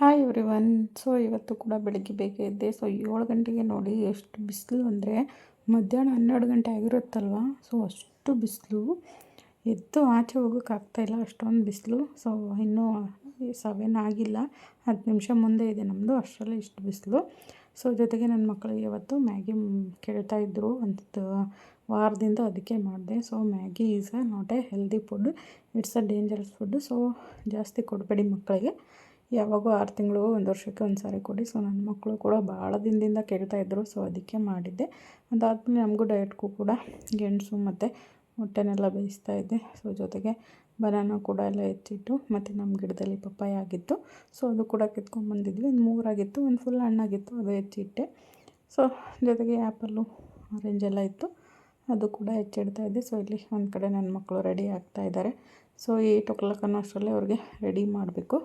Hi everyone. So ಇವತ್ತು ಕೂಡ ಬೆಳಗ್ಗೆ ಬೇಗ ಎದ್ದೆ. ಸೊ 7 ಗಂಟೆಗೆ ನೋಡಿ ಎಷ್ಟು ಬಿಸಿಲು ಅಂದರೆ ಮಧ್ಯಾಹ್ನ 12 ಗಂಟೆ ಆಗಿರುತ್ತಲ್ವ. ಸೊ ಅಷ್ಟು ಬಿಸಿಲು, ಎದ್ದು ಆಚೆ ಹೋಗೋಕ್ಕಾಗ್ತಾಯಿಲ್ಲ, ಅಷ್ಟೊಂದು ಬಿಸಿಲು. ಸೊ ಇನ್ನೂ 7 ಆಗಿಲ್ಲ, 10 ನಿಮಿಷ ಮುಂದೆ ಇದೆ ನಮ್ಮದು, ಅಷ್ಟರಲ್ಲೇ ಇಷ್ಟು ಬಿಸಿಲು. ಸೊ ಜೊತೆಗೆ ನನ್ನ ಮಕ್ಕಳಿಗೆ ಇವತ್ತು ಮ್ಯಾಗಿ ಕೇಳ್ತಾಯಿದ್ರು, ಒಂದು ವಾರದಿಂದ ಅದಕ್ಕೆ ಮಾಡಿದೆ. So Maggi is not A healthy food, it's a dangerous food. So ಜಾಸ್ತಿ ಕೊಡಬೇಡಿ ಮಕ್ಕಳಿಗೆ, ಯಾವಾಗೋ 6 ತಿಂಗಳು 1 ವರ್ಷಕ್ಕೆ ಒಂದು ಸಾರಿ ಕೊಡಿ. ಸೊ ನನ್ನ ಮಕ್ಕಳು ಕೂಡ ಭಾಳ ದಿನದಿಂದ ಕೇಳ್ತಾಯಿದ್ರು, ಸೊ ಅದಕ್ಕೆ ಮಾಡಿದ್ದೆ. ಅದಾದಮೇಲೆ ನಮಗೂ ಡಯಟ್ಗೂ ಕೂಡ ಗೆಣಸು ಮತ್ತು ಮೊಟ್ಟೆನೆಲ್ಲ ಬೇಯಿಸ್ತಾ ಇದ್ದೆ. ಸೊ ಜೊತೆಗೆ ಬನಾನ ಕೂಡ ಎಲ್ಲ ಹೆಚ್ಚಿಟ್ಟು, ಮತ್ತು ನಮ್ಮ ಗಿಡದಲ್ಲಿ ಪಪ್ಪಾಯ ಆಗಿತ್ತು, ಸೊ ಅದು ಕೂಡ ಕಿತ್ಕೊಂಡ್ಬಂದಿದ್ವಿ. ಒಂದು 3 ಆಗಿತ್ತು, ಒಂದು ಫುಲ್ ಹಣ್ಣಾಗಿತ್ತು, ಅದು ಹೆಚ್ಚಿಟ್ಟೆ. ಸೊ ಜೊತೆಗೆ ಆ್ಯಪಲ್ಲು, ಆರೆಂಜ್ ಎಲ್ಲ ಇತ್ತು, ಅದು ಕೂಡ ಹೆಚ್ಚಿಡ್ತಾ ಇದ್ದೆ. ಸೊ ಇಲ್ಲಿ ಒಂದು ಕಡೆ ನನ್ನ ಮಕ್ಕಳು ರೆಡಿ ಆಗ್ತಾಯಿದ್ದಾರೆ. ಸೊ 8 o'clock ಅನ್ನೋ ಅಷ್ಟರಲ್ಲೇ ಅವ್ರಿಗೆ ರೆಡಿ ಮಾಡಬೇಕು.